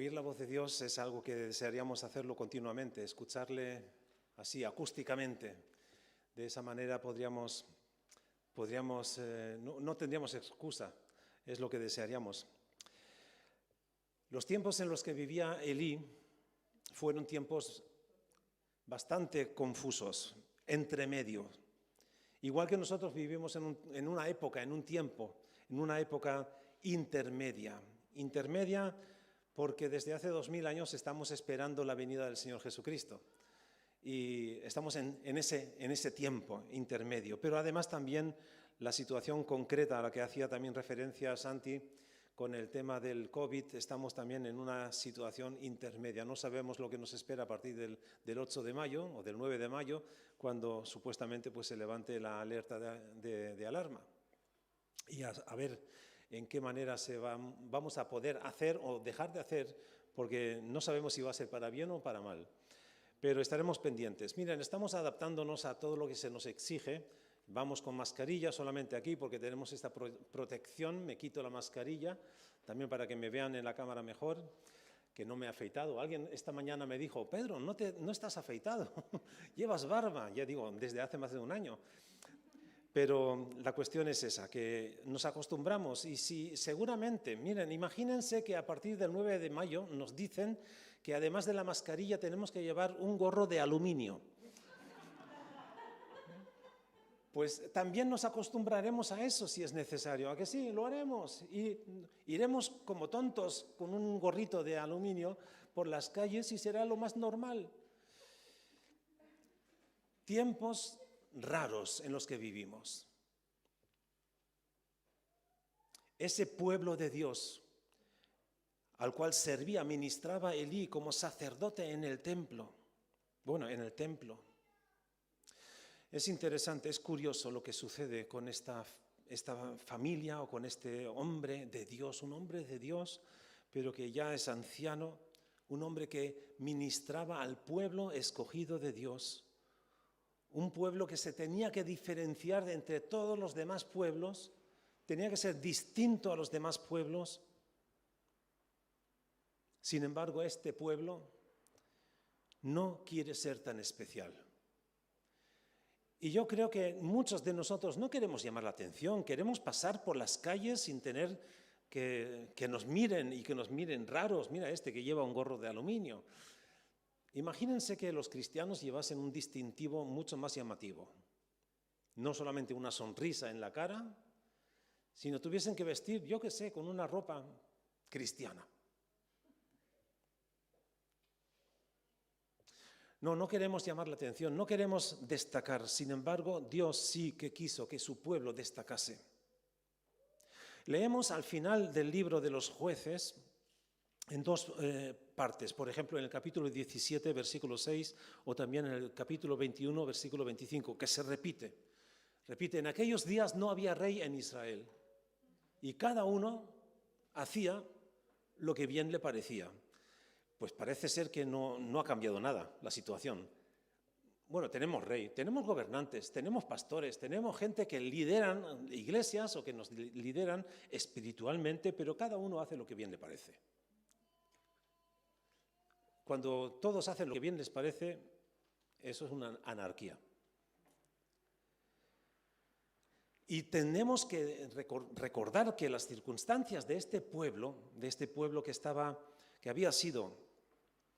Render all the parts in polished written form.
Oír la voz de Dios es algo que desearíamos hacerlo continuamente, escucharle así, acústicamente. De esa manera no tendríamos excusa, es lo que desearíamos. Los tiempos en los que vivía Elí fueron tiempos bastante confusos, entre medio. Igual que nosotros vivimos en una época intermedia. Intermedia porque desde hace 2000 años estamos esperando la venida del Señor Jesucristo. Y estamos en ese tiempo intermedio. Pero además también la situación concreta a la que hacía también referencia Santi con el tema del COVID, estamos también en una situación intermedia. No sabemos lo que nos espera a partir del 8 de mayo o del 9 de mayo, cuando supuestamente pues, se levante la alerta de alarma. Y a ver en qué manera vamos a poder hacer o dejar de hacer, porque no sabemos si va a ser para bien o para mal. Pero estaremos pendientes. Miren, estamos adaptándonos a todo lo que se nos exige. Vamos con mascarilla solamente aquí porque tenemos esta protección. Me quito la mascarilla también para que me vean en la cámara mejor, que no me he afeitado. Alguien esta mañana me dijo, Pedro, no estás afeitado, llevas barba. Ya digo, desde hace más de un año. Pero la cuestión es esa, que nos acostumbramos y si seguramente, miren, imagínense que a partir del 9 de mayo nos dicen que además de la mascarilla tenemos que llevar un gorro de aluminio. Pues también nos acostumbraremos a eso si es necesario, ¿a que sí? Lo haremos y iremos como tontos con un gorrito de aluminio por las calles y será lo más normal. Tiempos raros en los que vivimos. Ese pueblo de Dios al cual servía, ministraba Elí como sacerdote en el templo. Bueno, en el templo. Es interesante, es curioso lo que sucede con esta familia o con este hombre de Dios, un hombre de Dios, pero que ya es anciano, un hombre que ministraba al pueblo escogido de Dios. Un pueblo que se tenía que diferenciar de entre todos los demás pueblos, tenía que ser distinto a los demás pueblos. Sin embargo, este pueblo no quiere ser tan especial. Y yo creo que muchos de nosotros no queremos llamar la atención, queremos pasar por las calles sin tener que nos miren y que nos miren raros. Mira este que lleva un gorro de aluminio. Imagínense que los cristianos llevasen un distintivo mucho más llamativo. No solamente una sonrisa en la cara, sino tuviesen que vestir, yo qué sé, con una ropa cristiana. No queremos llamar la atención, no queremos destacar. Sin embargo, Dios sí que quiso que su pueblo destacase. Leemos al final del libro de los Jueces en dos partes, por ejemplo, en el capítulo 17, versículo 6, o también en el capítulo 21, versículo 25, que se repite. Repite, en aquellos días no había rey en Israel, y cada uno hacía lo que bien le parecía. Pues parece ser que no ha cambiado nada la situación. Bueno, tenemos rey, tenemos gobernantes, tenemos pastores, tenemos gente que lideran iglesias o que nos lideran espiritualmente, pero cada uno hace lo que bien le parece. Cuando todos hacen lo que bien les parece, eso es una anarquía. Y tenemos que recordar que las circunstancias de este pueblo que había sido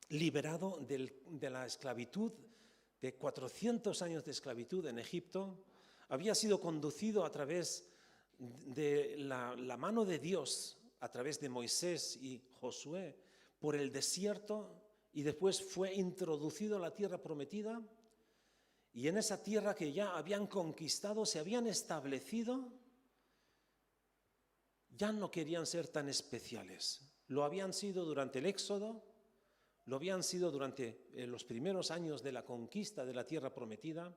liberado de la esclavitud, de 400 años de esclavitud en Egipto, había sido conducido a través de la mano de Dios, a través de Moisés y Josué, por el desierto, y después fue introducido a la tierra prometida, y en esa tierra que ya habían conquistado, se habían establecido, ya no querían ser tan especiales. Lo habían sido durante el Éxodo, lo habían sido durante los primeros años de la conquista de la tierra prometida,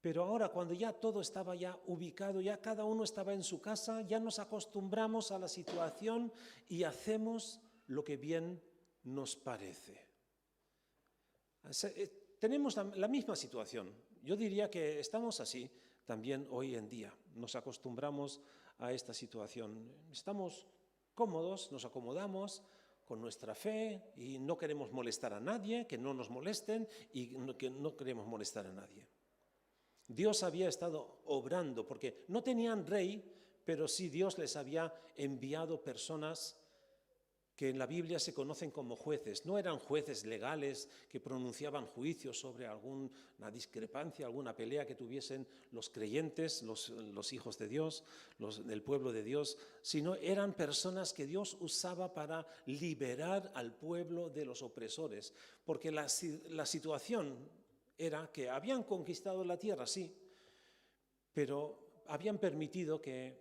pero ahora cuando ya todo estaba ya ubicado, ya cada uno estaba en su casa, ya nos acostumbramos a la situación y hacemos lo que bien nos parece. Tenemos la misma situación. Yo diría que estamos así también hoy en día. Nos acostumbramos a esta situación. Estamos cómodos, nos acomodamos, con nuestra fe y no queremos molestar a nadie, que no nos molesten y que no queremos molestar a nadie. Dios había estado obrando porque no tenían rey, pero sí Dios les había enviado personas que en la Biblia se conocen como jueces. No eran jueces legales que pronunciaban juicios sobre alguna discrepancia, alguna pelea que tuviesen los creyentes, los hijos de Dios, del pueblo de Dios, sino eran personas que Dios usaba para liberar al pueblo de los opresores. Porque la situación era que habían conquistado la tierra, sí, pero habían permitido que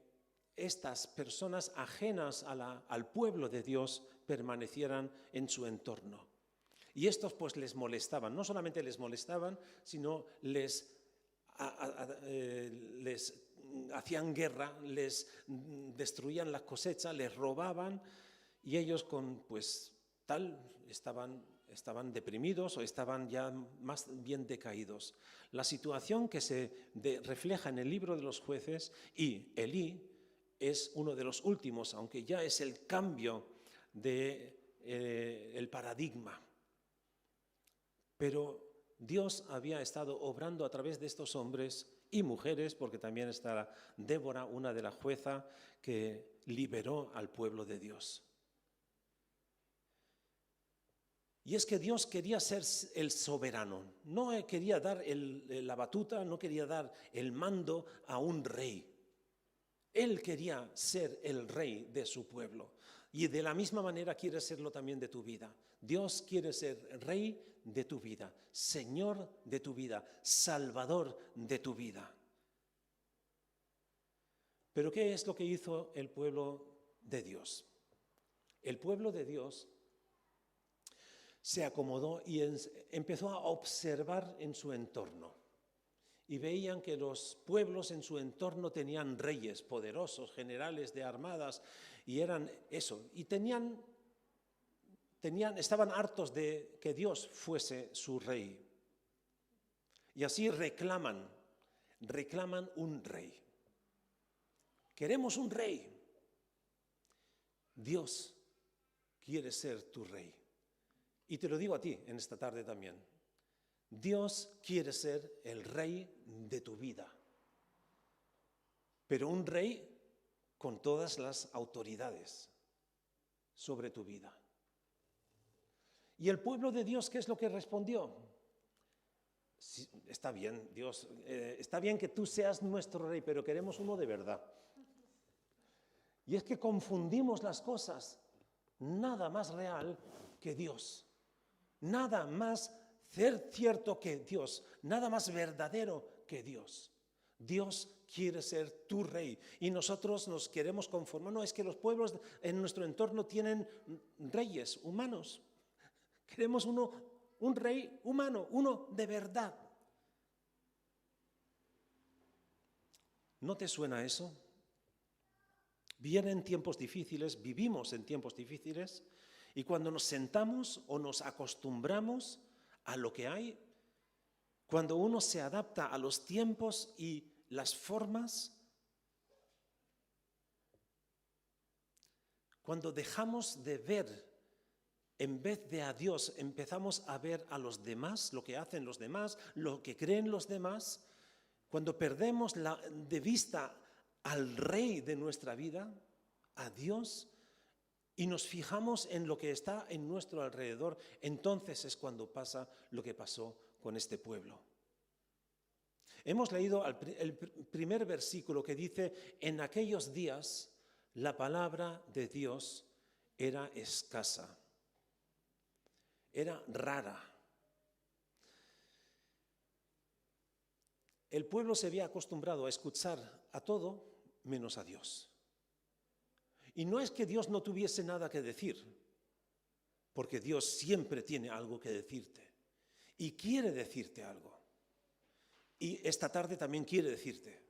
estas personas ajenas al pueblo de Dios permanecieran en su entorno. Y estos pues les molestaban, no solamente les molestaban, sino les hacían guerra, les destruían la cosecha, les robaban y ellos estaban deprimidos o estaban ya más bien decaídos. La situación que se refleja en el libro de los jueces, y Elí es uno de los últimos, aunque ya es el cambio del paradigma. Pero Dios había estado obrando a través de estos hombres y mujeres, porque también está Débora, una de las juezas, que liberó al pueblo de Dios. Y es que Dios quería ser el soberano, no quería dar la batuta, no quería dar el mando a un rey. Él quería ser el rey de su pueblo y de la misma manera quiere serlo también de tu vida. Dios quiere ser rey de tu vida, Señor de tu vida, Salvador de tu vida. Pero ¿qué es lo que hizo el pueblo de Dios? El pueblo de Dios se acomodó y empezó a observar en su entorno. Y veían que los pueblos en su entorno tenían reyes poderosos, generales de armadas, y eran eso. Y estaban hartos de que Dios fuese su rey. Y así reclaman un rey. Queremos un rey. Dios quiere ser tu rey. Y te lo digo a ti en esta tarde también. Dios quiere ser el rey de tu vida, pero un rey con todas las autoridades sobre tu vida. ¿Y el pueblo de Dios qué es lo que respondió? Sí, está bien, Dios, está bien que tú seas nuestro rey, pero queremos uno de verdad. Y es que confundimos las cosas. Nada más real que Dios. Nada más cierto que Dios, nada más verdadero que Dios. Dios quiere ser tu rey y nosotros nos queremos conformar. No, es que los pueblos en nuestro entorno tienen reyes humanos. Queremos un rey humano, uno de verdad. ¿No te suena eso? Vienen tiempos difíciles, vivimos en tiempos difíciles, y cuando nos sentamos o nos acostumbramos a lo que hay, cuando uno se adapta a los tiempos y las formas, cuando dejamos de ver, en vez de a Dios, empezamos a ver a los demás, lo que hacen los demás, lo que creen los demás, cuando perdemos de vista al Rey de nuestra vida, a Dios, y nos fijamos en lo que está en nuestro alrededor, entonces es cuando pasa lo que pasó con este pueblo. Hemos leído el primer versículo que dice: en aquellos días la palabra de Dios era escasa, era rara. El pueblo se había acostumbrado a escuchar a todo menos a Dios. Y no es que Dios no tuviese nada que decir, porque Dios siempre tiene algo que decirte y quiere decirte algo. Y esta tarde también quiere decirte.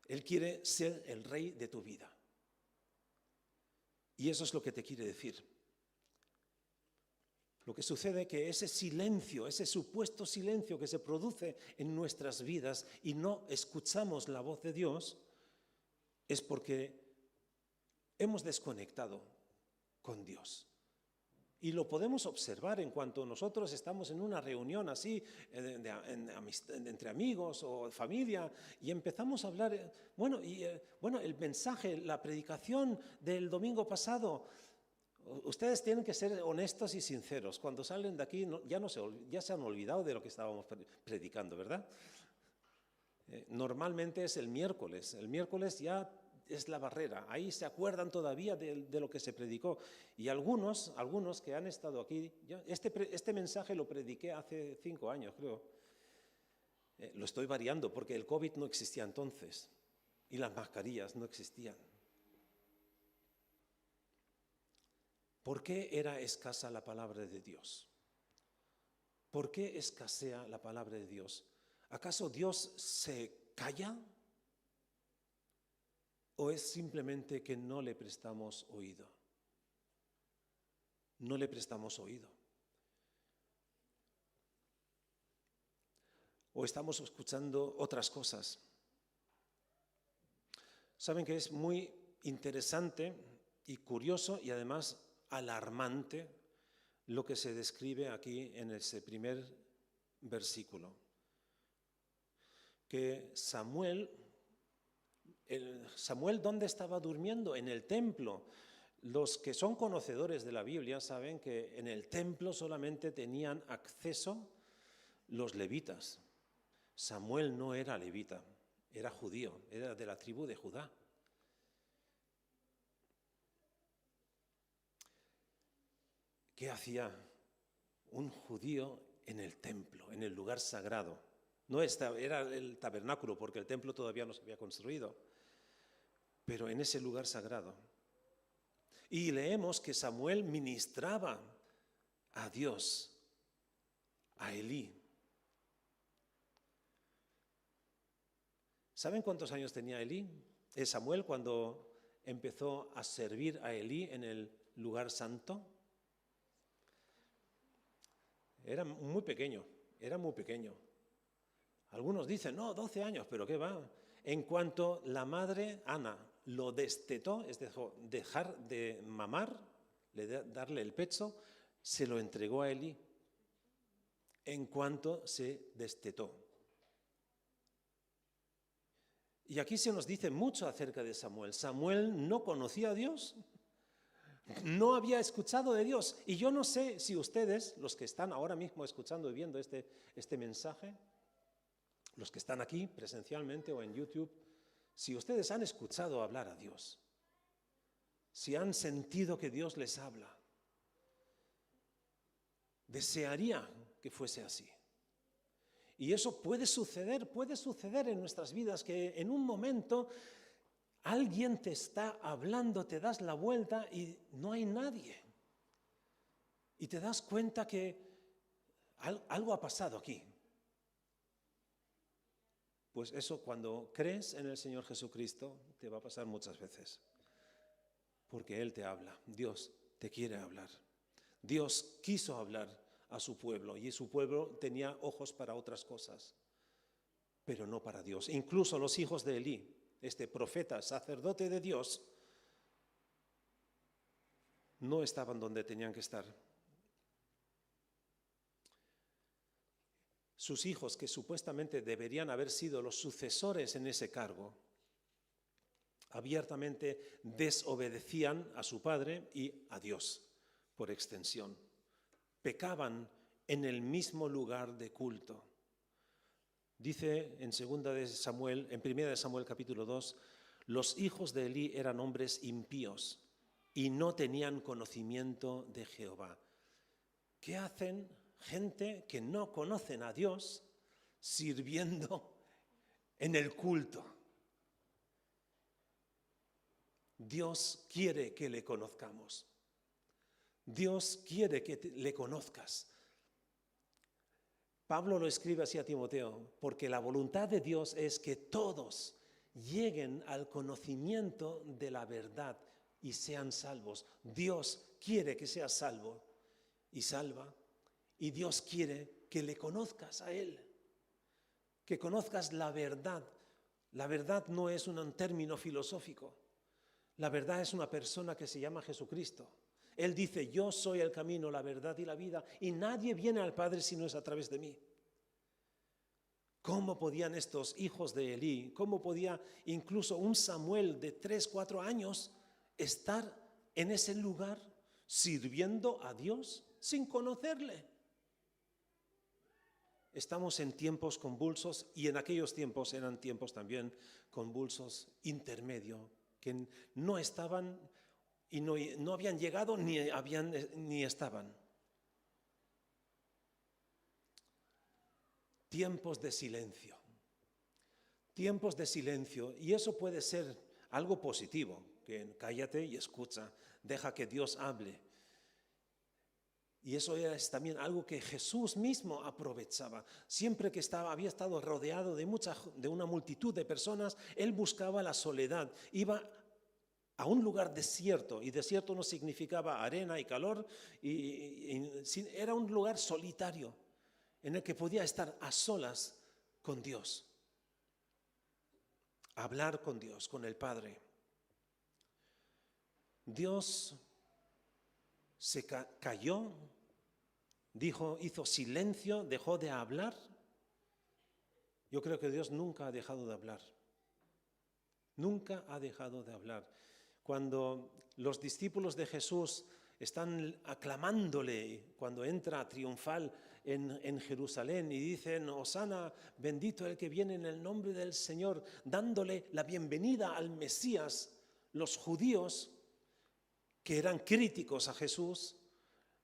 Él quiere ser el rey de tu vida. Y eso es lo que te quiere decir. Lo que sucede es que ese silencio, ese supuesto silencio que se produce en nuestras vidas y no escuchamos la voz de Dios, es porque hemos desconectado con Dios. Y lo podemos observar en cuanto nosotros estamos en una reunión así, entre amigos o familia, y empezamos a hablar, el mensaje, la predicación del domingo pasado. Ustedes tienen que ser honestos y sinceros. Cuando salen de aquí ya se han olvidado de lo que estábamos predicando, ¿verdad? Normalmente es el miércoles. El miércoles ya es la barrera. Ahí se acuerdan todavía de lo que se predicó. Y algunos que han estado aquí, este mensaje lo prediqué hace 5 años, creo. Lo estoy variando porque el COVID no existía entonces y las mascarillas no existían. ¿Por qué era escasa la palabra de Dios? ¿Por qué escasea la palabra de Dios? ¿Acaso Dios se calla? ¿O es simplemente que no le prestamos oído? No le prestamos oído. ¿O estamos escuchando otras cosas? Saben que es muy interesante y curioso y además alarmante lo que se describe aquí en ese primer versículo. Que Samuel, ¿dónde estaba durmiendo? En el templo. Los que son conocedores de la Biblia saben que en el templo solamente tenían acceso los levitas. Samuel no era levita, era judío, era de la tribu de Judá. ¿Qué hacía un judío en el templo, en el lugar sagrado? No era el tabernáculo, porque el templo todavía no se había construido, pero en ese lugar sagrado. Y leemos que Samuel ministraba a Dios, a Elí. ¿Saben cuántos años tenía Elí? Samuel cuando empezó a servir a Elí en el lugar santo. Era muy pequeño. Algunos dicen, no, 12 años, pero ¿qué va? En cuanto la madre Ana lo destetó, es decir, dejar de mamar, darle el pecho, se lo entregó a Elí. En cuanto se destetó. Y aquí se nos dice mucho acerca de Samuel. Samuel no conocía a Dios, no había escuchado de Dios. Y yo no sé si ustedes, los que están ahora mismo escuchando y viendo este mensaje, los que están aquí presencialmente o en YouTube, si ustedes han escuchado hablar a Dios, si han sentido que Dios les habla. Desearía que fuese así. Y eso puede suceder en nuestras vidas, que en un momento alguien te está hablando, te das la vuelta y no hay nadie. Y te das cuenta que algo ha pasado aquí. Pues eso, cuando crees en el Señor Jesucristo, te va a pasar muchas veces. Porque Él te habla, Dios te quiere hablar. Dios quiso hablar a su pueblo y su pueblo tenía ojos para otras cosas, pero no para Dios. Incluso los hijos de Elí, este profeta, sacerdote de Dios, no estaban donde tenían que estar. Sus hijos, que supuestamente deberían haber sido los sucesores en ese cargo, abiertamente desobedecían a su padre y a Dios, por extensión. Pecaban en el mismo lugar de culto. Dice en 1 de Samuel capítulo 2, los hijos de Elí eran hombres impíos y no tenían conocimiento de Jehová. ¿Qué hacen gente que no conocen a Dios sirviendo en el culto? Dios quiere que le conozcamos. Dios quiere que le conozcas. Pablo lo escribe así a Timoteo, porque la voluntad de Dios es que todos lleguen al conocimiento de la verdad y sean salvos. Dios quiere que seas salvo y salva, y Dios quiere que le conozcas a Él, que conozcas la verdad. La verdad no es un término filosófico, la verdad es una persona que se llama Jesucristo. Él dice, yo soy el camino, la verdad y la vida, y nadie viene al Padre si no es a través de mí. ¿Cómo podían estos hijos de Elí, cómo podía incluso un Samuel de 3, 4 años estar en ese lugar sirviendo a Dios sin conocerle? Estamos en tiempos convulsos y en aquellos tiempos eran tiempos también convulsos intermedio, que no estaban y no habían llegado ni estaban. Tiempos de silencio. Tiempos de silencio. Y eso puede ser algo positivo, que cállate y escucha, deja que Dios hable. Y eso es también algo que Jesús mismo aprovechaba. Siempre que había estado rodeado de una multitud de personas, Él buscaba la soledad. Iba a un lugar desierto, y desierto no significaba arena y calor, era un lugar solitario en el que podía estar a solas con Dios, hablar con Dios, con el Padre. Dios se cayó, hizo silencio, dejó de hablar. Yo creo que Dios nunca ha dejado de hablar. Nunca ha dejado de hablar. Cuando los discípulos de Jesús están aclamándole, cuando entra triunfal en Jerusalén y dicen, Hosana, bendito el que viene en el nombre del Señor, dándole la bienvenida al Mesías, los judíos, que eran críticos a Jesús,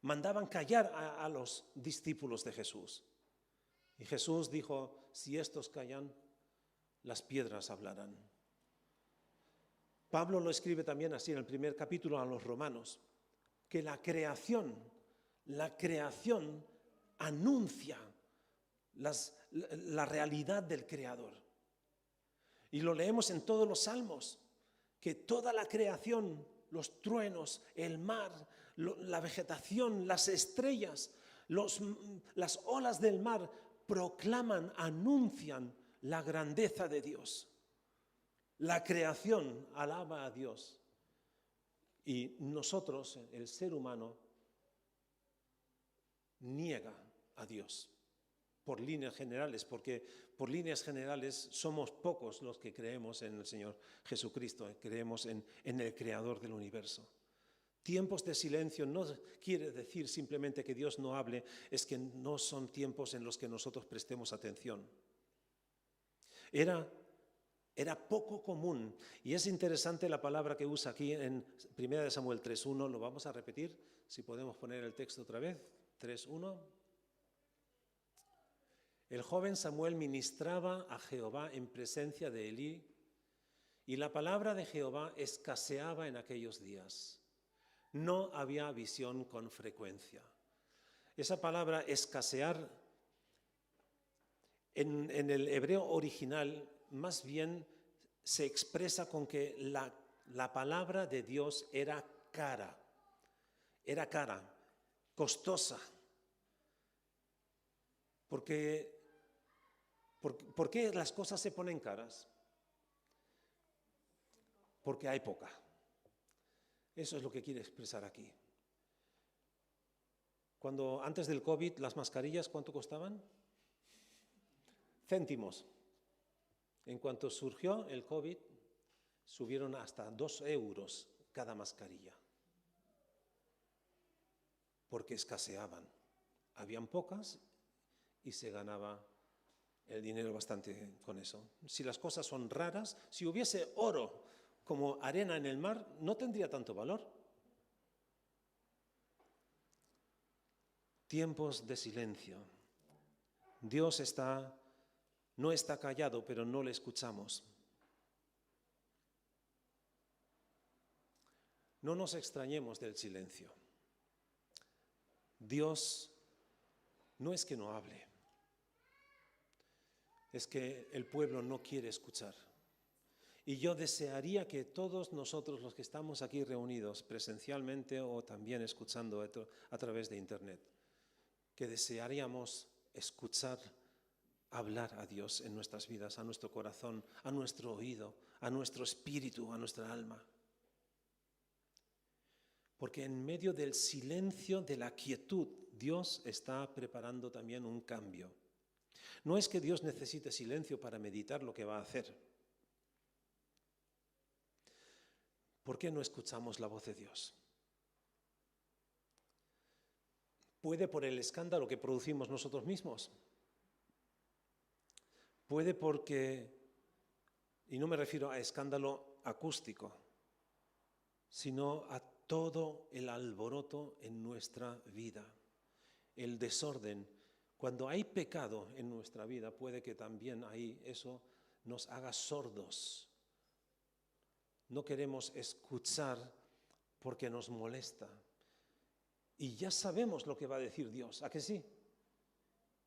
mandaban callar a los discípulos de Jesús. Y Jesús dijo, si estos callan, las piedras hablarán. Pablo lo escribe también así en el primer capítulo a los Romanos, que la creación anuncia la realidad del Creador. Y lo leemos en todos los salmos, que toda la creación, los truenos, el mar, la vegetación, las estrellas, las olas del mar proclaman, anuncian la grandeza de Dios. La creación alaba a Dios. Y nosotros, el ser humano, niega a Dios por líneas generales, porque por líneas generales somos pocos los que creemos en el Señor Jesucristo, creemos en el Creador del universo. Tiempos de silencio no quiere decir simplemente que Dios no hable, es que no son tiempos en los que nosotros prestemos atención. Era poco común, y es interesante la palabra que usa aquí en 1 Samuel 3:1, lo vamos a repetir, si podemos poner el texto otra vez, 3:1. El joven Samuel ministraba a Jehová en presencia de Elí, y la palabra de Jehová escaseaba en aquellos días. No había visión con frecuencia. Esa palabra escasear en el hebreo original más bien se expresa con que la palabra de Dios era cara, costosa. ¿Por qué las cosas se ponen caras? Porque hay poca. Eso es lo que quiere expresar aquí. Antes del COVID, las mascarillas, ¿cuánto costaban? Céntimos. En cuanto surgió el COVID, subieron hasta 2 euros cada mascarilla, porque escaseaban. Habían pocas y se ganaba el dinero bastante con eso. Si las cosas son raras, si hubiese oro como arena en el mar, no tendría tanto valor. Tiempos de silencio. Dios no está callado, pero no le escuchamos. No nos extrañemos del silencio. Dios no es que no hable, es que el pueblo no quiere escuchar. Y yo desearía que todos nosotros los que estamos aquí reunidos presencialmente o también escuchando a través de internet, que desearíamos escuchar hablar a Dios en nuestras vidas, a nuestro corazón, a nuestro oído, a nuestro espíritu, a nuestra alma. Porque en medio del silencio, de la quietud, Dios está preparando también un cambio. No es que Dios necesite silencio para meditar lo que va a hacer. ¿Por qué no escuchamos la voz de Dios? ¿Puede por el escándalo que producimos nosotros mismos? Puede porque, y no me refiero a escándalo acústico, sino a todo el alboroto en nuestra vida, el desorden. Cuando hay pecado en nuestra vida, puede que también ahí eso nos haga sordos. No queremos escuchar porque nos molesta. Y ya sabemos lo que va a decir Dios, ¿a que sí?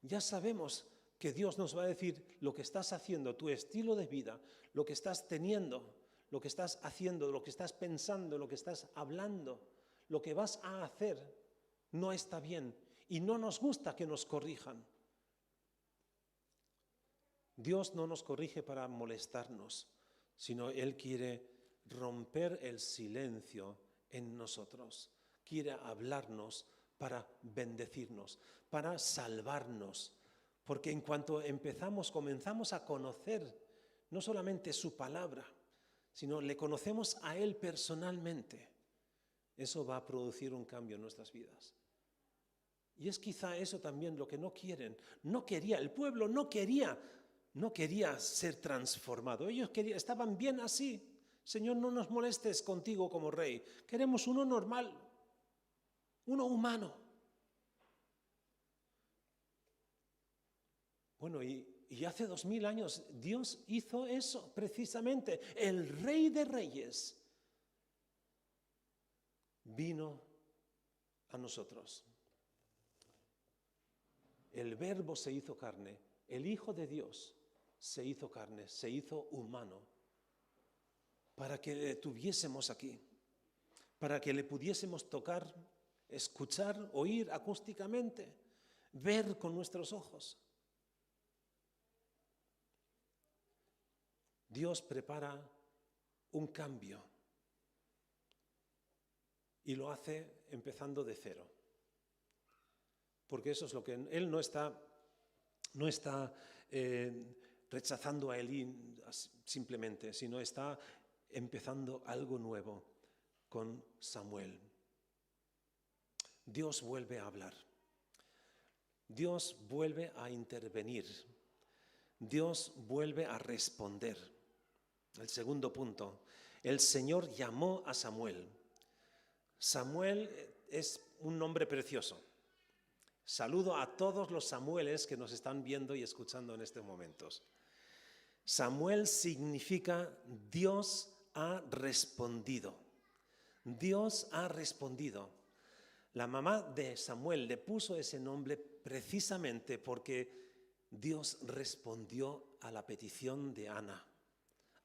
Ya sabemos que Dios nos va a decir lo que estás haciendo, tu estilo de vida, lo que estás teniendo, lo que estás haciendo, lo que estás pensando, lo que estás hablando, lo que vas a hacer, no está bien. Y no nos gusta que nos corrijan. Dios no nos corrige para molestarnos, sino Él quiere romper el silencio en nosotros. Quiere hablarnos para bendecirnos, para salvarnos. Porque en cuanto comenzamos a conocer no solamente su palabra, sino le conocemos a Él personalmente, eso va a producir un cambio en nuestras vidas. Y es quizá eso también lo que no quieren. El pueblo no quería ser transformado. Ellos estaban bien así. Señor, no nos molestes contigo como rey. Queremos uno normal, uno humano. Bueno, y hace 2000 años Dios hizo eso precisamente. El Rey de Reyes vino a nosotros. El Verbo se hizo carne, el Hijo de Dios se hizo carne, se hizo humano, para que le tuviésemos aquí, para que le pudiésemos tocar, escuchar, oír acústicamente, ver con nuestros ojos. Dios prepara un cambio y lo hace empezando de cero. Porque eso es lo que Él no está rechazando a Elí simplemente, sino está empezando algo nuevo con Samuel. Dios vuelve a hablar. Dios vuelve a intervenir. Dios vuelve a responder. El segundo punto, el Señor llamó a Samuel. Samuel es un nombre precioso. Saludo a todos los Samueles que nos están viendo y escuchando en estos momentos. Samuel significa Dios ha respondido. Dios ha respondido. La mamá de Samuel le puso ese nombre precisamente porque Dios respondió a la petición de Ana.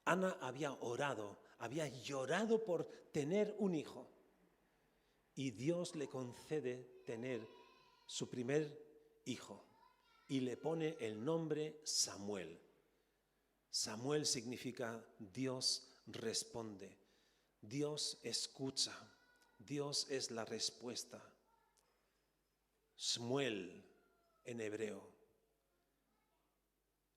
Ana había orado, había llorado por tener un hijo. Y Dios le concede tener su primer hijo y le pone el nombre Samuel. Samuel significa Dios responde, Dios escucha, Dios es la respuesta. Shmuel en hebreo.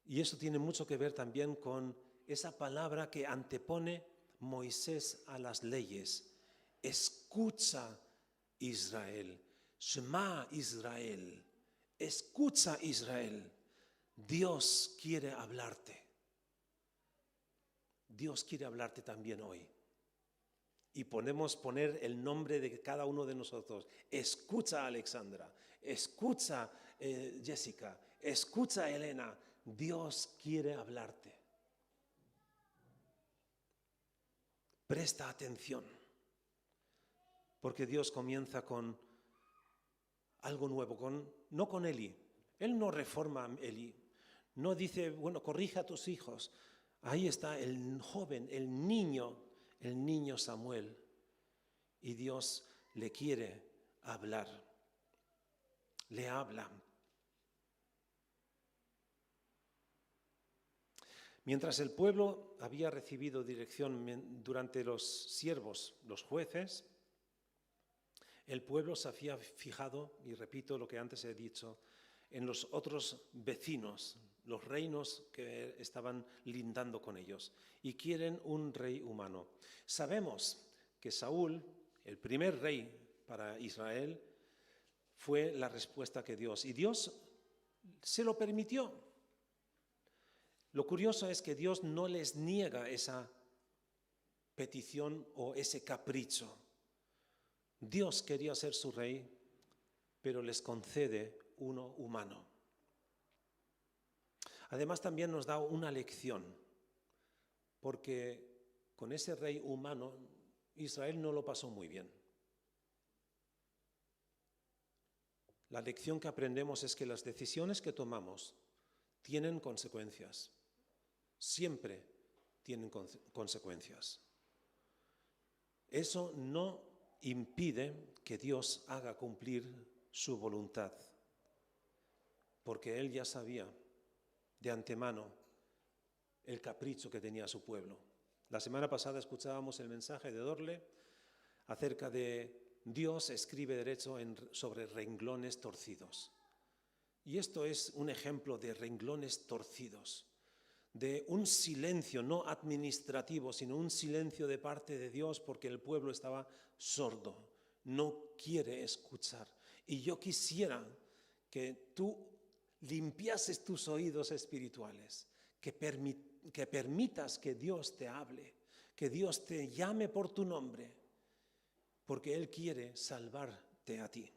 Y eso tiene mucho que ver también con esa palabra que antepone Moisés a las leyes. Escucha Israel. Shema Israel, escucha Israel, Dios quiere hablarte. Dios quiere hablarte también hoy. Y poner el nombre de cada uno de nosotros. Escucha a Alexandra, escucha Jessica, escucha Elena, Dios quiere hablarte. Presta atención, porque Dios comienza con algo nuevo, no con Elí. Él no reforma a Elí, no dice, bueno, corrija a tus hijos. Ahí está el joven, el niño Samuel. Y Dios le quiere hablar, le habla. Mientras el pueblo había recibido dirección durante los siervos, los jueces, El pueblo se había fijado, y repito lo que antes he dicho, en los otros vecinos, los reinos que estaban lindando con ellos, y quieren un rey humano. Sabemos que Saúl, el primer rey para Israel, fue la respuesta que Dios, y Dios se lo permitió. Lo curioso es que Dios no les niega esa petición o ese capricho. Dios quería ser su rey, pero les concede uno humano. Además también nos da una lección, porque con ese rey humano Israel no lo pasó muy bien. La lección que aprendemos es que las decisiones que tomamos tienen consecuencias, siempre tienen consecuencias. Eso no impide que Dios haga cumplir su voluntad, porque Él ya sabía de antemano el capricho que tenía su pueblo. La semana pasada escuchábamos el mensaje de Dorle acerca de Dios escribe derecho sobre renglones torcidos. Y esto es un ejemplo de renglones torcidos, de un silencio no administrativo, sino un silencio de parte de Dios porque el pueblo estaba sordo, no quiere escuchar. Y yo quisiera que tú limpiases tus oídos espirituales, que permitas que Dios te hable, que Dios te llame por tu nombre, porque Él quiere salvarte a ti.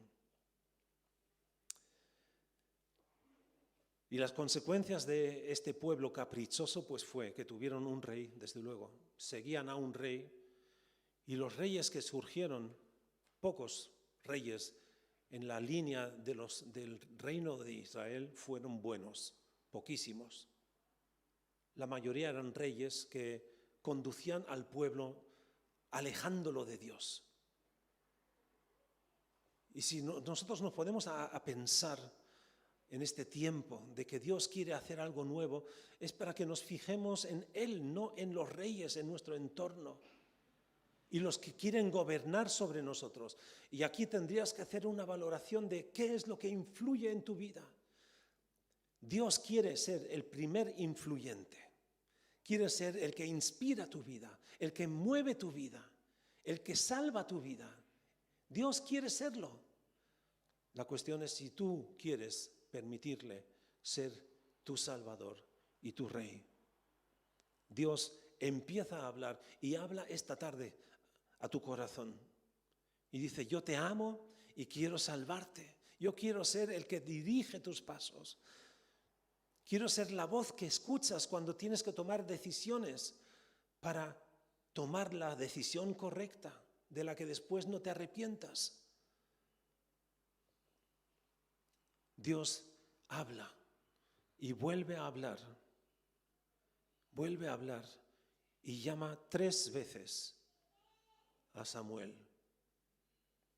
Y las consecuencias de este pueblo caprichoso pues fue que tuvieron un rey, desde luego, seguían a un rey, y los reyes que surgieron, pocos reyes en la línea del reino de Israel fueron buenos, poquísimos. La mayoría eran reyes que conducían al pueblo alejándolo de Dios. Y si nosotros nos podemos a pensar en este tiempo de que Dios quiere hacer algo nuevo, es para que nos fijemos en Él, no en los reyes en nuestro entorno y los que quieren gobernar sobre nosotros. Y aquí tendrías que hacer una valoración de qué es lo que influye en tu vida. Dios quiere ser el primer influyente, quiere ser el que inspira tu vida, el que mueve tu vida, el que salva tu vida. Dios quiere serlo. La cuestión es si tú quieres permitirle ser tu Salvador y tu Rey. Dios empieza a hablar y habla esta tarde a tu corazón. Y dice, yo te amo y quiero salvarte. Yo quiero ser el que dirige tus pasos. Quiero ser la voz que escuchas cuando tienes que tomar decisiones para tomar la decisión correcta, de la que después no te arrepientas. Dios habla y vuelve a hablar y llama 3 veces a Samuel.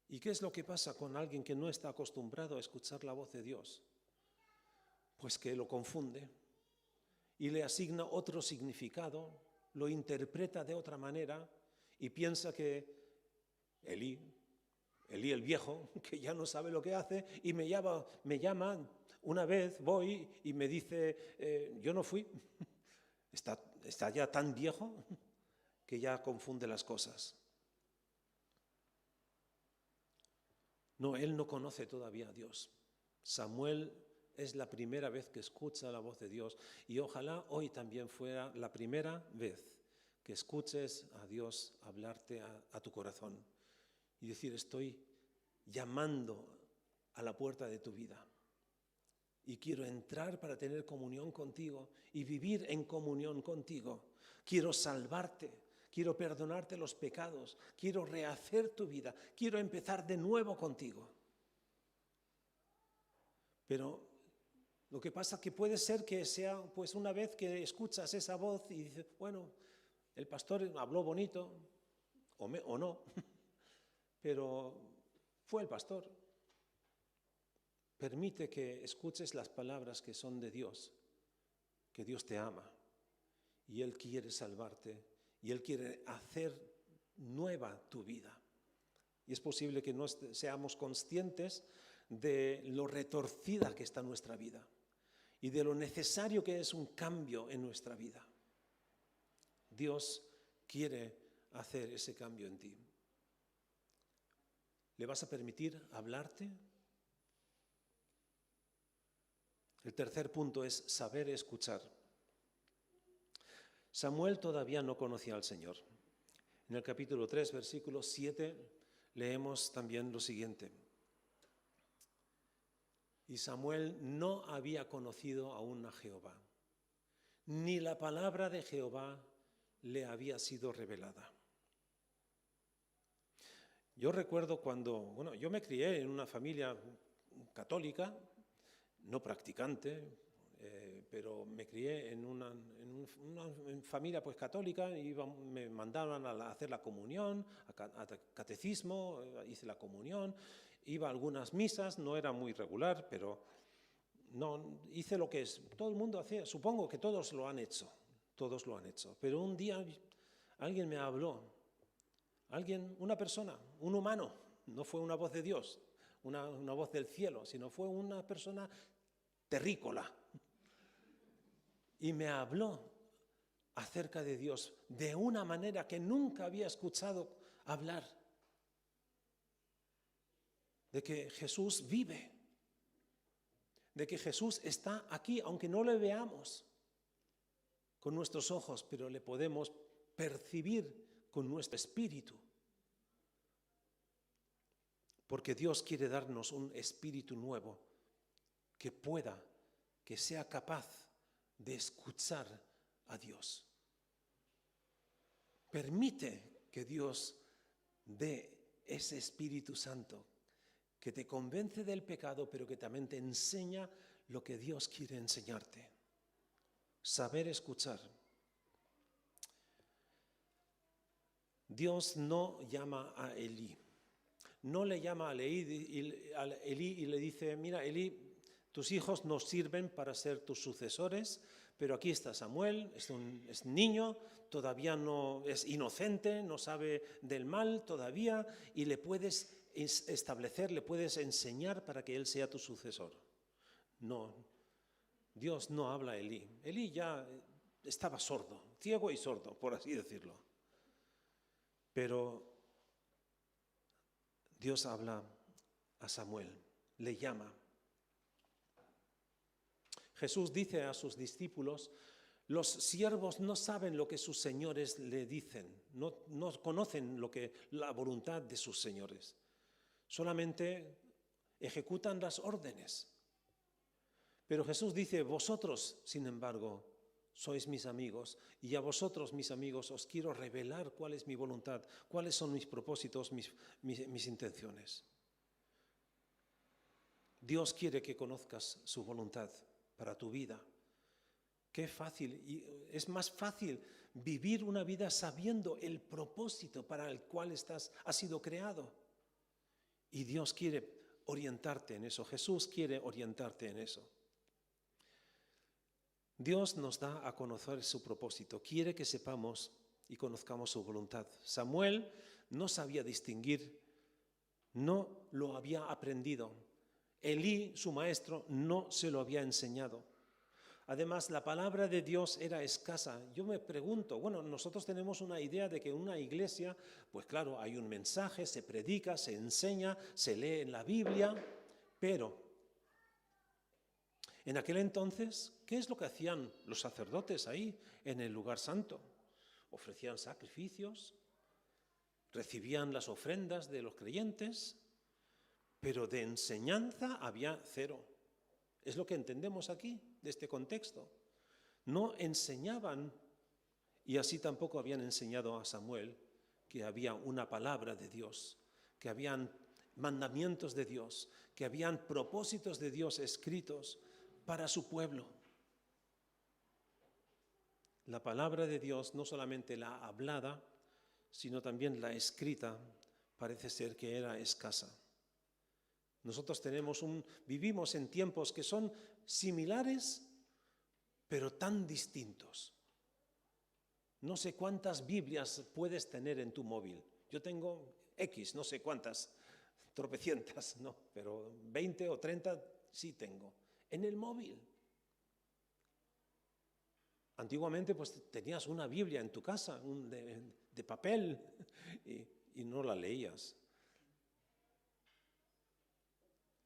¿Y qué es lo que pasa con alguien que no está acostumbrado a escuchar la voz de Dios? Pues que lo confunde y le asigna otro significado, lo interpreta de otra manera y piensa que Elí el viejo, que ya no sabe lo que hace, y me llama una vez, voy y me dice, yo no fui. Está ya tan viejo que ya confunde las cosas. No, él no conoce todavía a Dios. Samuel es la primera vez que escucha la voz de Dios, y ojalá hoy también fuera la primera vez que escuches a Dios hablarte a tu corazón y decir, estoy llamando a la puerta de tu vida y quiero entrar para tener comunión contigo y vivir en comunión contigo. Quiero salvarte, quiero perdonarte los pecados, quiero rehacer tu vida, quiero empezar de nuevo contigo. Pero lo que pasa es que puede ser que sea pues una vez que escuchas esa voz y dices, bueno, el pastor habló bonito o no, pero fue el pastor. Permite que escuches las palabras que son de Dios, que Dios te ama y Él quiere salvarte y Él quiere hacer nueva tu vida. Y es posible que no seamos conscientes de lo retorcida que está nuestra vida y de lo necesario que es un cambio en nuestra vida. Dios quiere hacer ese cambio en ti. ¿Le vas a permitir hablarte? El tercer punto es saber escuchar. Samuel todavía no conocía al Señor. En el capítulo 3, versículo 7, leemos también lo siguiente. Y Samuel no había conocido aún a Jehová, ni la palabra de Jehová le había sido revelada. Yo recuerdo cuando, yo me crié en una familia católica, no practicante, pero me crié en una familia pues católica, me mandaban a hacer la comunión, a catecismo, hice la comunión, iba a algunas misas, no era muy regular, pero no hice lo que todo el mundo hacía, supongo que todos lo han hecho, pero un día alguien me habló, una persona, un humano, no fue una voz de Dios, una voz del cielo, sino fue una persona terrícola. Y me habló acerca de Dios de una manera que nunca había escuchado hablar. De que Jesús vive, de que Jesús está aquí, aunque no le veamos con nuestros ojos, pero le podemos percibir con nuestro espíritu. Porque Dios quiere darnos un espíritu nuevo que sea capaz de escuchar a Dios. Permite que Dios dé ese Espíritu Santo que te convence del pecado, pero que también te enseña lo que Dios quiere enseñarte. Saber escuchar. Dios no llama a Elí. No le llama a Elí y le dice, mira, Elí, tus hijos no sirven para ser tus sucesores, pero aquí está Samuel, es niño, todavía no es inocente, no sabe del mal todavía, y le puedes establecer, le puedes enseñar para que él sea tu sucesor. No, Dios no habla a Elí. Elí ya estaba sordo, ciego y sordo, por así decirlo. Pero Dios habla a Samuel, le llama. Jesús dice a sus discípulos, los siervos no saben lo que sus señores le dicen, no conocen la voluntad de sus señores, solamente ejecutan las órdenes. Pero Jesús dice, vosotros, sin embargo, sois mis amigos, y a vosotros, mis amigos, os quiero revelar cuál es mi voluntad, cuáles son mis propósitos, mis intenciones. Dios quiere que conozcas su voluntad para tu vida. Qué fácil, y es más fácil vivir una vida sabiendo el propósito para el cual has sido creado. Y Dios quiere orientarte en eso, Jesús quiere orientarte en eso. Dios nos da a conocer su propósito, quiere que sepamos y conozcamos su voluntad. Samuel no sabía distinguir, no lo había aprendido. Elí, su maestro, no se lo había enseñado. Además, la palabra de Dios era escasa. Yo me pregunto, nosotros tenemos una idea de que en una iglesia, pues claro, hay un mensaje, se predica, se enseña, se lee en la Biblia, pero en aquel entonces, ¿qué es lo que hacían los sacerdotes ahí en el lugar santo? Ofrecían sacrificios, recibían las ofrendas de los creyentes, pero de enseñanza había cero. Es lo que entendemos aquí, de este contexto. No enseñaban, y así tampoco habían enseñado a Samuel, que había una palabra de Dios, que habían mandamientos de Dios, que habían propósitos de Dios escritos para su pueblo. La palabra de Dios, no solamente la hablada, sino también la escrita, parece ser que era escasa. Nosotros vivimos en tiempos que son similares, pero tan distintos. No sé cuántas Biblias puedes tener en tu móvil. Yo tengo X, no sé cuántas, tropecientas, no, pero 20 o 30 sí tengo. En el móvil. Antiguamente pues tenías una Biblia en tu casa, de papel, y no la leías.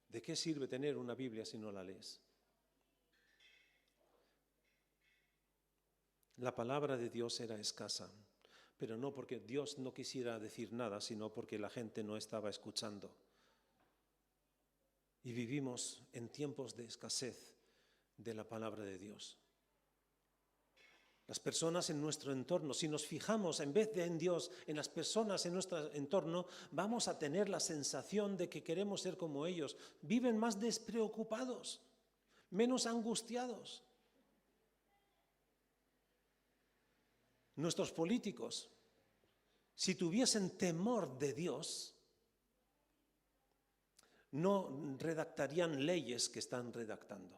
¿De qué sirve tener una Biblia si no la lees? La palabra de Dios era escasa, pero no porque Dios no quisiera decir nada, sino porque la gente no estaba escuchando. Y vivimos en tiempos de escasez de la palabra de Dios. Las personas en nuestro entorno, si nos fijamos en vez de en Dios, en las personas en nuestro entorno, vamos a tener la sensación de que queremos ser como ellos. Viven más despreocupados, menos angustiados. Nuestros políticos, si tuviesen temor de Dios, no redactarían leyes que están redactando.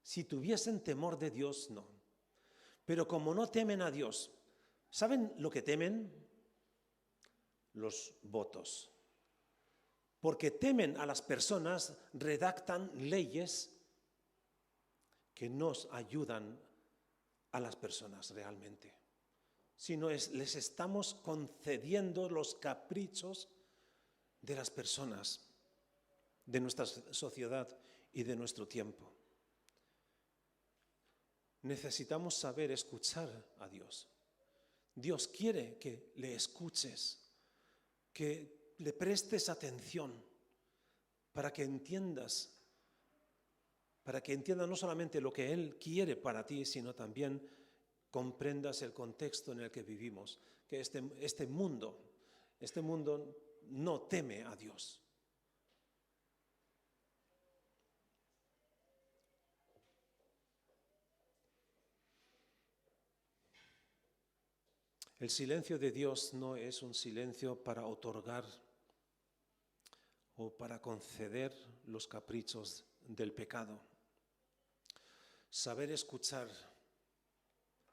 Si tuviesen temor de Dios, no. Pero como no temen a Dios, ¿saben lo que temen? Los votos. Porque temen a las personas, redactan leyes que nos ayudan a las personas realmente. Sino les estamos concediendo los caprichos de las personas, de nuestra sociedad y de nuestro tiempo. Necesitamos saber escuchar a Dios. Dios quiere que le escuches, que le prestes atención para que entiendas no solamente lo que Él quiere para ti, sino también comprendas el contexto en el que vivimos, que este mundo no teme a Dios. El silencio de Dios no es un silencio para otorgar o para conceder los caprichos del pecado. Saber escuchar.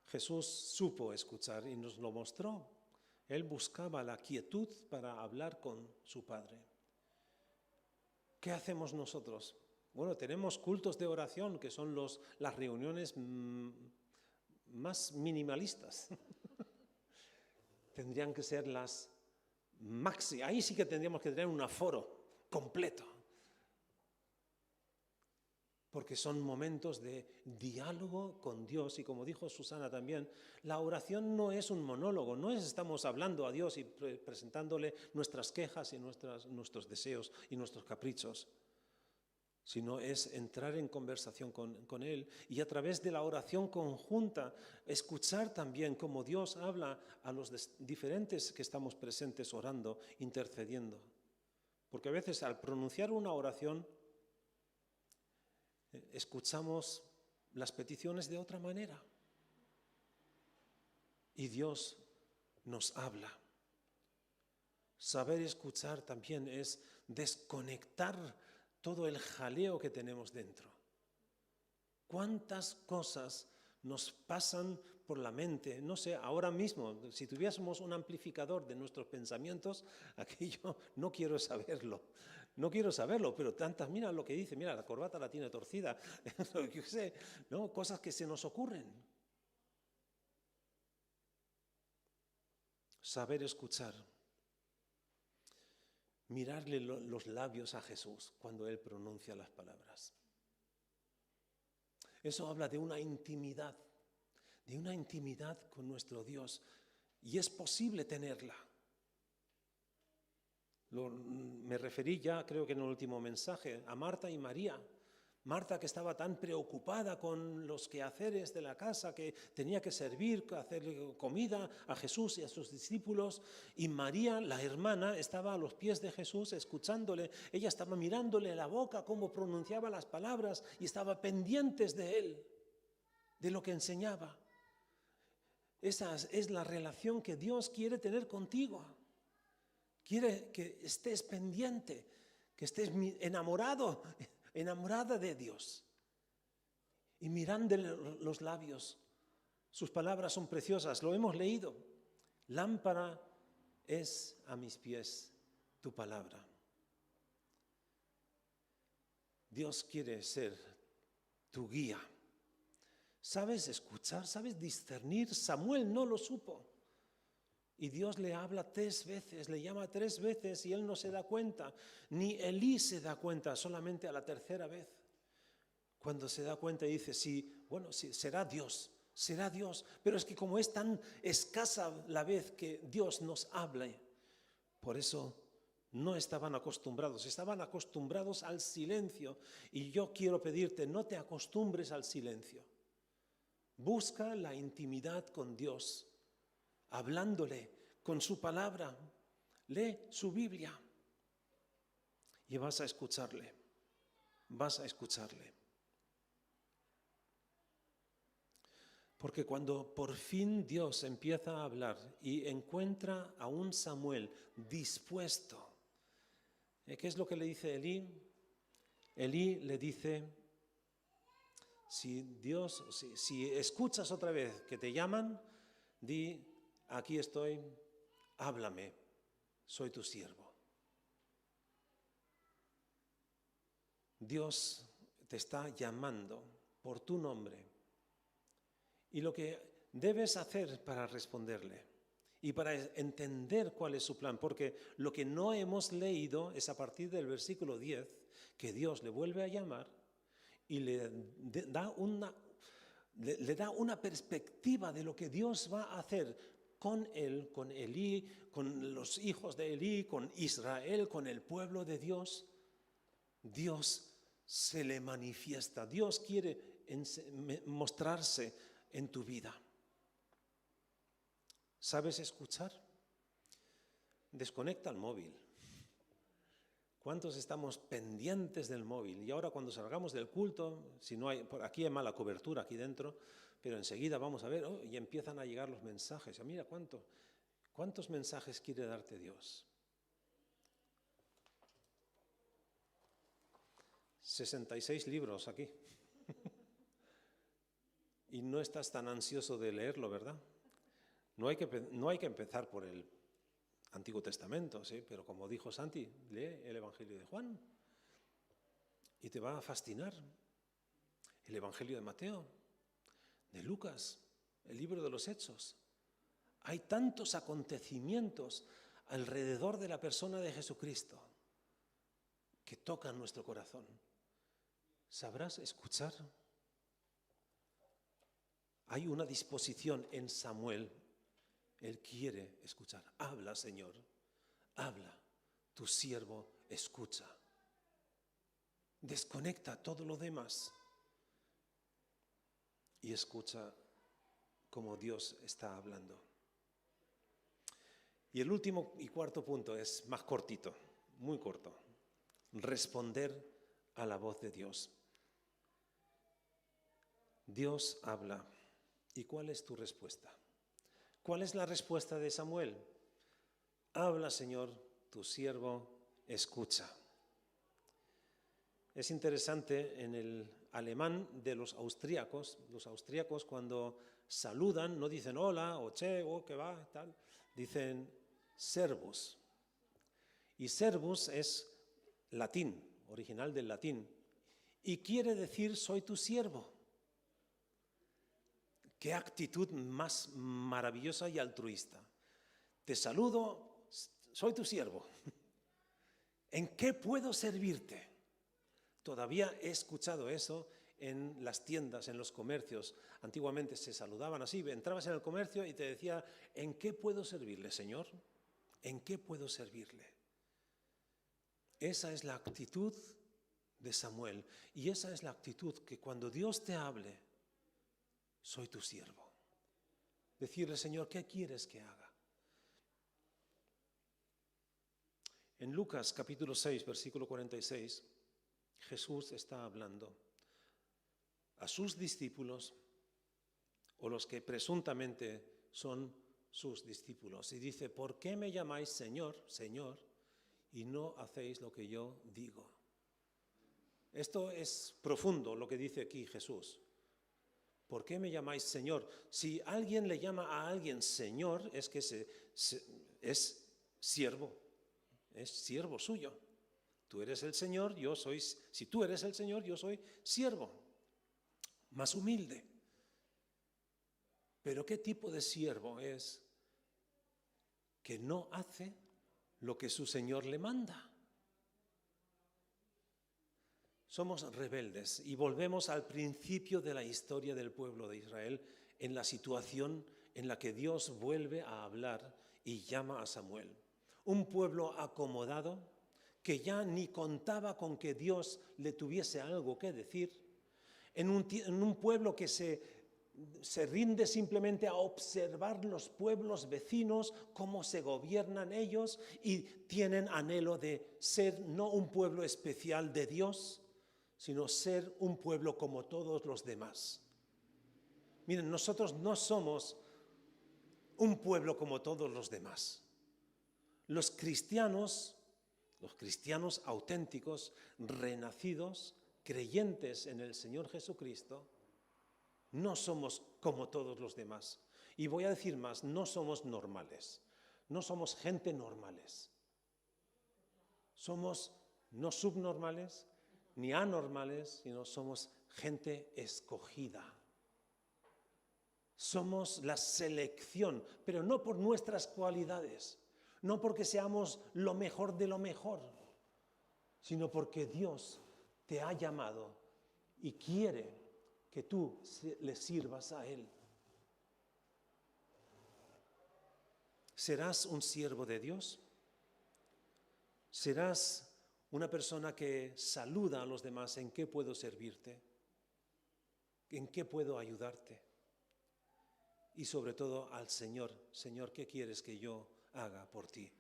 Jesús supo escuchar y nos lo mostró. Él buscaba la quietud para hablar con su Padre. ¿Qué hacemos nosotros? Bueno, tenemos cultos de oración, que son las reuniones más minimalistas. Tendrían que ser las máximas. Ahí sí que tendríamos que tener un aforo completo. Porque son momentos de diálogo con Dios. Y como dijo Susana también, la oración no es un monólogo, no estamos hablando a Dios y presentándole nuestras quejas y nuestros deseos y nuestros caprichos, sino es entrar en conversación con Él y a través de la oración conjunta escuchar también cómo Dios habla a los diferentes que estamos presentes orando, intercediendo. Porque a veces al pronunciar una oración escuchamos las peticiones de otra manera y Dios nos habla. Saber escuchar también es desconectar todo el jaleo que tenemos dentro. ¿Cuántas cosas nos pasan por la mente? No sé, ahora mismo, si tuviésemos un amplificador de nuestros pensamientos, aquello no quiero saberlo. No quiero saberlo, pero tantas, mira lo que dice, mira, la corbata la tiene torcida, yo sé, ¿no? Cosas que se nos ocurren. Saber escuchar. Mirarle los labios a Jesús cuando Él pronuncia las palabras. Eso habla de una intimidad con nuestro Dios. Y es posible tenerla. Me referí ya, creo que en el último mensaje, a Marta y María. Marta, que estaba tan preocupada con los quehaceres de la casa, que tenía que servir, hacerle comida a Jesús y a sus discípulos, y María, la hermana, estaba a los pies de Jesús escuchándole. Ella estaba mirándole la boca, cómo pronunciaba las palabras, y estaba pendientes de él, de lo que enseñaba. Esa es la relación que Dios quiere tener contigo. Quiere que estés pendiente, que estés enamorada de Dios y mirándole los labios. Sus palabras son preciosas, lo hemos leído. Lámpara es a mis pies tu palabra. Dios quiere ser tu guía. ¿Sabes escuchar? ¿Sabes discernir? Samuel no lo supo. Y Dios le habla 3 veces, le llama 3 veces y él no se da cuenta. Ni Elí se da cuenta, solamente a la 3.ª vez. Cuando se da cuenta y dice, sí, bueno, sí, será Dios. Pero es que como es tan escasa la vez que Dios nos hable, por eso no estaban acostumbrados al silencio. Y yo quiero pedirte, no te acostumbres al silencio. Busca la intimidad con Dios, hablándole con su palabra. Lee su Biblia y vas a escucharle. Porque cuando por fin Dios empieza a hablar y encuentra a un Samuel dispuesto, ¿qué es lo que le dice Elí? Elí le dice, si escuchas otra vez que te llaman, di, aquí estoy, háblame, soy tu siervo. Dios te está llamando por tu nombre. Y lo que debes hacer para responderle y para entender cuál es su plan, porque lo que no hemos leído es a partir del versículo 10, que Dios le vuelve a llamar y le da una perspectiva de lo que Dios va a hacer con él, con Elí, con los hijos de Elí, con Israel, con el pueblo de Dios. Dios se le manifiesta, Dios quiere mostrarse en tu vida. ¿Sabes escuchar? Desconecta el móvil. ¿Cuántos estamos pendientes del móvil? Y ahora cuando salgamos del culto, si no hay, por aquí hay mala cobertura aquí dentro, pero enseguida vamos a ver, y empiezan a llegar los mensajes. Mira cuántos mensajes quiere darte Dios. 66 libros aquí. Y no estás tan ansioso de leerlo, ¿verdad? No hay que empezar por el Antiguo Testamento, ¿sí? Pero como dijo Santi, lee el Evangelio de Juan y te va a fascinar. El Evangelio de Mateo, de Lucas, el libro de los Hechos. Hay tantos acontecimientos alrededor de la persona de Jesucristo que tocan nuestro corazón. ¿Sabrás escuchar? Hay una disposición en Samuel. Él quiere escuchar. Habla, Señor. Habla. Tu siervo escucha. Desconecta todo lo demás y escucha como Dios está hablando. Y el último y cuarto punto es más cortito, muy corto. Responder a la voz de Dios. Dios habla. ¿Y cuál es tu respuesta? ¿Cuál es la respuesta de Samuel? Habla, Señor, tu siervo escucha. Es interesante en el alemán de los austríacos cuando saludan no dicen hola o che o qué va, tal, dicen servus. Y servus es latín, original del latín, y quiere decir soy tu siervo. Qué actitud más maravillosa y altruista. Te saludo, soy tu siervo. ¿En qué puedo servirte? Todavía he escuchado eso en las tiendas, en los comercios. Antiguamente se saludaban así, entrabas en el comercio y te decía, ¿en qué puedo servirle, Señor? ¿En qué puedo servirle? Esa es la actitud de Samuel y esa es la actitud que cuando Dios te hable, soy tu siervo. Decirle, Señor, ¿qué quieres que haga? En Lucas capítulo 6, versículo 46, Jesús está hablando a sus discípulos o los que presuntamente son sus discípulos. Y dice, ¿por qué me llamáis Señor, Señor, y no hacéis lo que yo digo? Esto es profundo lo que dice aquí Jesús. ¿Por qué me llamáis Señor? Si alguien le llama a alguien Señor, es que es siervo, es siervo suyo. Tú eres el Señor, si tú eres el Señor, yo soy siervo, más humilde. Pero ¿qué tipo de siervo es que no hace lo que su Señor le manda? Somos rebeldes y volvemos al principio de la historia del pueblo de Israel, en la situación en la que Dios vuelve a hablar y llama a Samuel. Un pueblo acomodado que ya ni contaba con que Dios le tuviese algo que decir, en un pueblo que se rinde simplemente a observar los pueblos vecinos, cómo se gobiernan ellos, y tienen anhelo de ser no un pueblo especial de Dios, sino ser un pueblo como todos los demás. Miren, nosotros no somos un pueblo como todos los demás. Los cristianos auténticos, renacidos, creyentes en el Señor Jesucristo, no somos como todos los demás. Y voy a decir más, no somos normales, no somos gente normales. Somos no subnormales ni anormales, sino somos gente escogida. Somos la selección, pero no por nuestras cualidades, no porque seamos lo mejor de lo mejor, sino porque Dios te ha llamado y quiere que tú le sirvas a Él. ¿Serás un siervo de Dios? ¿Serás una persona que saluda a los demás? ¿En qué puedo servirte? ¿En qué puedo ayudarte? Y sobre todo al Señor. Señor, ¿qué quieres que yo haga por ti?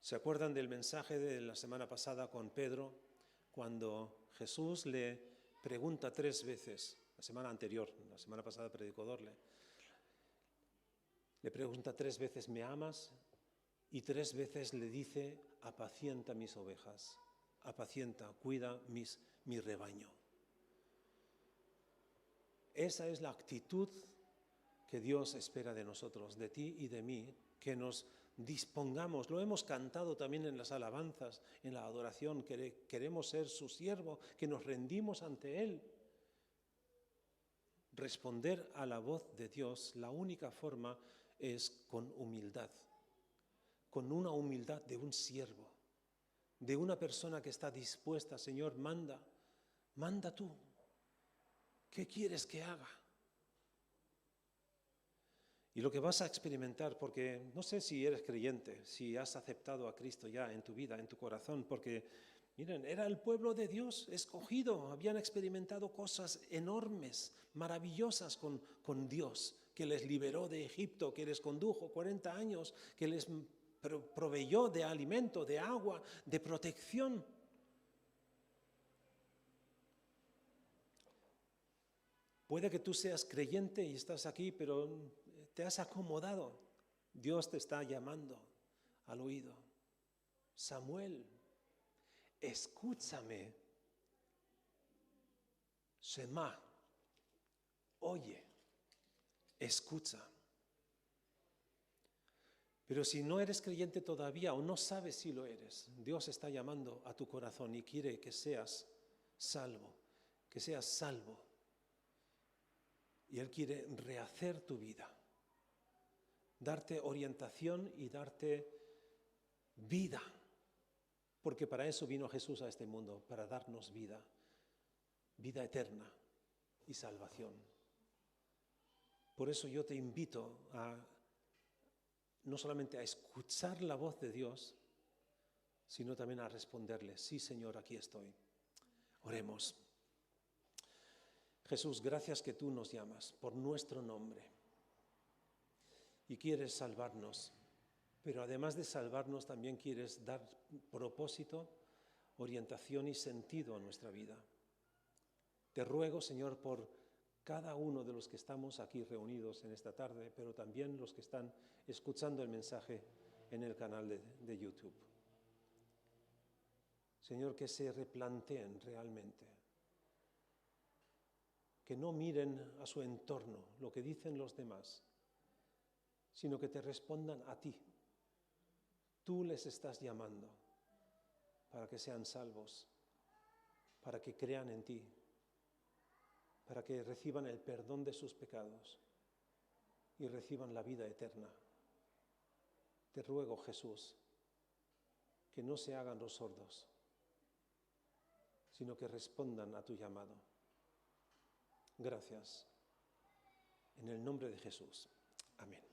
¿Se acuerdan del mensaje de la semana pasada con Pedro? Cuando Jesús le pregunta 3 veces, la semana anterior, la semana pasada predicó le pregunta 3 veces, ¿me amas? Y 3 veces le dice, apacienta mis ovejas, apacienta, cuida mi rebaño. Esa es la actitud que Dios espera de nosotros, de ti y de mí, que nos dispongamos. Lo hemos cantado también en las alabanzas, en la adoración, queremos ser su siervo, que nos rendimos ante Él. Responder a la voz de Dios, la única forma es con humildad, con una humildad de un siervo, de una persona que está dispuesta, Señor, manda tú. ¿Qué quieres que haga? Y lo que vas a experimentar, porque no sé si eres creyente, si has aceptado a Cristo ya en tu vida, en tu corazón, porque, miren, era el pueblo de Dios escogido, habían experimentado cosas enormes, maravillosas con Dios, que les liberó de Egipto, que les condujo 40 años, que les proveyó de alimento, de agua, de protección. Puede que tú seas creyente y estás aquí, pero te has acomodado. Dios te está llamando al oído. Samuel, escúchame. Shema, oye, escucha. Pero si no eres creyente todavía o no sabes si lo eres, Dios está llamando a tu corazón y quiere que seas salvo, que seas salvo. Y Él quiere rehacer tu vida, darte orientación y darte vida, porque para eso vino Jesús a este mundo, para darnos vida, vida eterna y salvación. Por eso yo te invito no solamente a escuchar la voz de Dios, sino también a responderle, sí, Señor, aquí estoy. Oremos. Jesús, gracias que tú nos llamas por nuestro nombre y quieres salvarnos, pero además de salvarnos también quieres dar propósito, orientación y sentido a nuestra vida. Te ruego, Señor, por cada uno de los que estamos aquí reunidos en esta tarde, pero también los que están escuchando el mensaje en el canal de YouTube. Señor, que se replanteen realmente, que no miren a su entorno, lo que dicen los demás, sino que te respondan a ti, Tú les estás llamando para que sean salvos, para que crean en ti, para que reciban el perdón de sus pecados y reciban la vida eterna. Te ruego, Jesús, que no se hagan los sordos, sino que respondan a tu llamado. Gracias. En el nombre de Jesús. Amén.